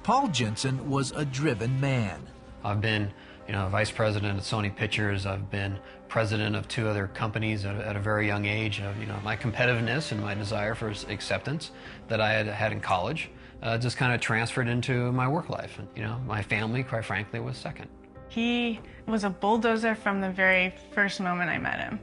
Paul Jensen was a driven man. I've been, vice president at Sony Pictures. I've been president of 2 other companies at a very young age. My competitiveness and my desire for acceptance that I had in college just kind of transferred into my work life. And, my family, quite frankly, was second. He was a bulldozer from the very first moment I met him.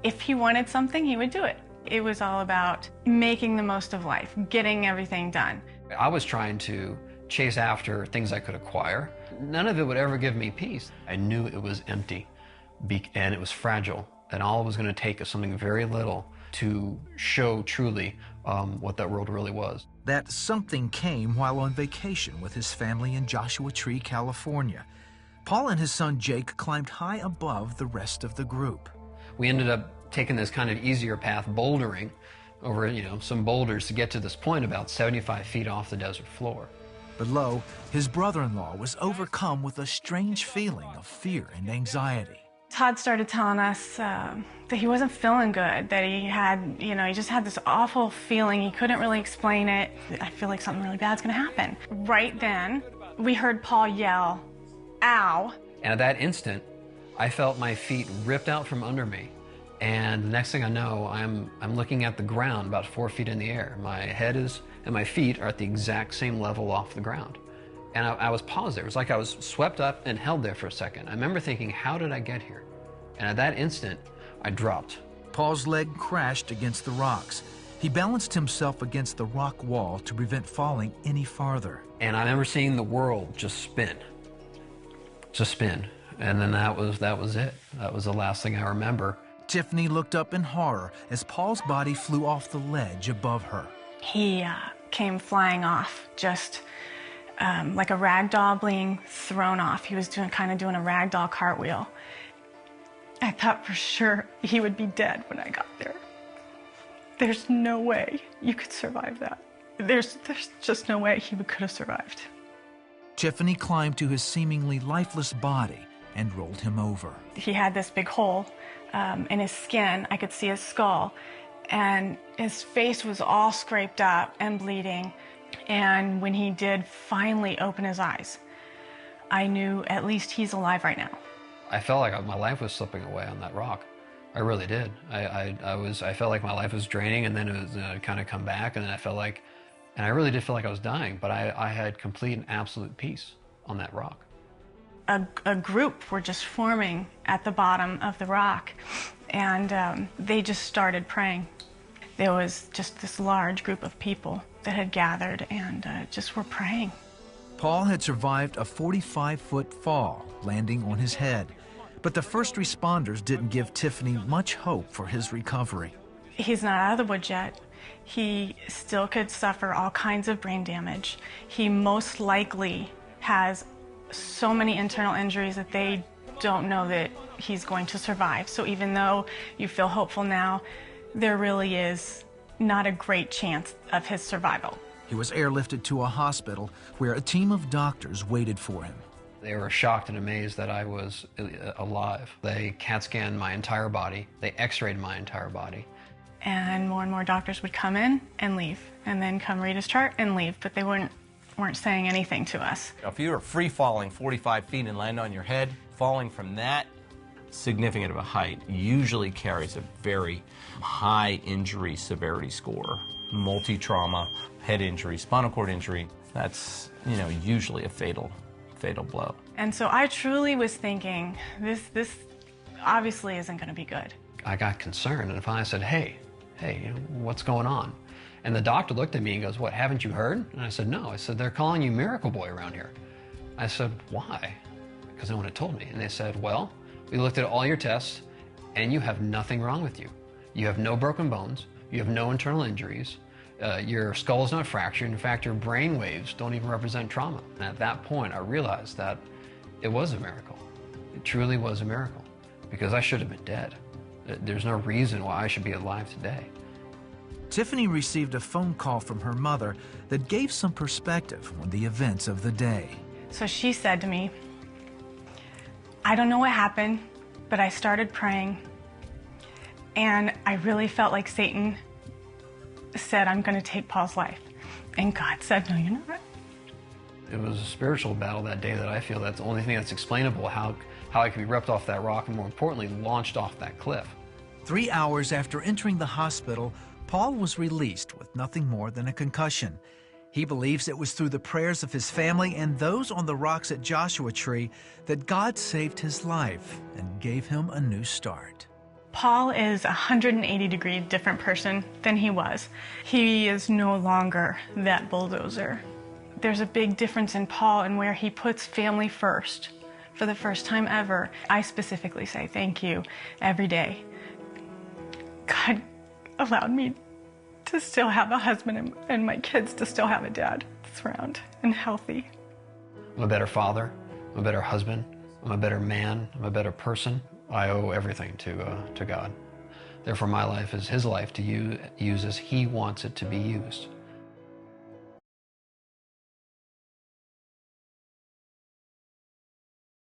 If he wanted something, he would do it. It was all about making the most of life, getting everything done. I was trying to chase after things I could acquire. None of it would ever give me peace. I knew it was empty and it was fragile, and all it was going to take is something very little to show truly what that world really was. That something came while on vacation with his family in Joshua Tree, California. Paul and his son Jake climbed high above the rest of the group. We ended up taking this kind of easier path, bouldering over, some boulders to get to this point about 75 feet off the desert floor. Below, his brother-in-law was overcome with a strange feeling of fear and anxiety. Todd started telling us that he wasn't feeling good, that he had, he just had this awful feeling. He couldn't really explain it. I feel like something really bad's gonna happen. Right then, we heard Paul yell, "Ow!" And at that instant, I felt my feet ripped out from under me. And the next thing I know, I'm looking at the ground about 4 feet in the air. My head and my feet are at the exact same level off the ground. And I was paused there. It was like I was swept up and held there for a second. I remember thinking, how did I get here? And at that instant, I dropped. Paul's leg crashed against the rocks. He balanced himself against the rock wall to prevent falling any farther. And I remember seeing the world just spin. Just spin. And then that was it. That was the last thing I remember. Tiffany looked up in horror as Paul's body flew off the ledge above her. He came flying off, just like a rag doll being thrown off. He was kind of doing a rag doll cartwheel. I thought for sure he would be dead when I got there. There's no way you could survive that. There's just no way he could have survived. Tiffany climbed to his seemingly lifeless body and rolled him over. He had this big hole in his skin. I could see his skull, and his face was all scraped up and bleeding. And when he did finally open his eyes, I knew at least he's alive right now. I felt like my life was slipping away on that rock. I really did. I felt like my life was draining, and then it was kind of come back, and then I really did feel like I was dying, but I had complete and absolute peace on that rock. A group were just forming at the bottom of the rock, and they just started praying. There was just this large group of people that had gathered and just were praying. Paul had survived a 45-foot fall, landing on his head. But the first responders didn't give Tiffany much hope for his recovery. He's not out of the woods yet. He still could suffer all kinds of brain damage. He most likely has so many internal injuries that they don't know that he's going to survive. So even though you feel hopeful now, there really is not a great chance of his survival. He was airlifted to a hospital where a team of doctors waited for him. They were shocked and amazed that I was alive. They CAT scanned my entire body. They x-rayed my entire body. And more doctors would come in and leave, and then come read his chart and leave, but they weren't saying anything to us. If you were free falling 45 feet and land on your head, falling from that significant of a height usually carries a very high injury severity score. Multi-trauma, head injury, spinal cord injury, that's, usually a fatal blow. And so I truly was thinking, this obviously isn't going to be good. I got concerned, and finally I said, hey, what's going on? And the doctor looked at me and goes, what, haven't you heard? And I said, no. I said, they're calling you Miracle Boy around here. I said, why? Because no one had told me. And they said, well, we looked at all your tests, and you have nothing wrong with you. You have no broken bones. You have no internal injuries. Your skull is not fractured. In fact, your brain waves don't even represent trauma. And at that point, I realized that it was a miracle. It truly was a miracle, because I should have been dead. There's no reason why I should be alive today. Tiffany received a phone call from her mother that gave some perspective on the events of the day. So she said to me, I don't know what happened, but I started praying, and I really felt like Satan said, I'm going to take Paul's life. And God said, no, you're not. It was a spiritual battle that day that I feel that's the only thing that's explainable, how I could be ripped off that rock and, more importantly, launched off that cliff. 3 hours after entering the hospital, Paul was released with nothing more than a concussion. He believes it was through the prayers of his family and those on the rocks at Joshua Tree that God saved his life and gave him a new start. Paul is a 180-degree different person than he was. He is no longer that bulldozer. There's a big difference in Paul and where he puts family first. For the first time ever, I specifically say thank you every day. God allowed me to still have a husband and my kids to still have a dad that's around and healthy. I'm a better father, I'm a better husband, I'm a better man, I'm a better person. I owe everything to God. Therefore, my life is His life to use as He wants it to be used.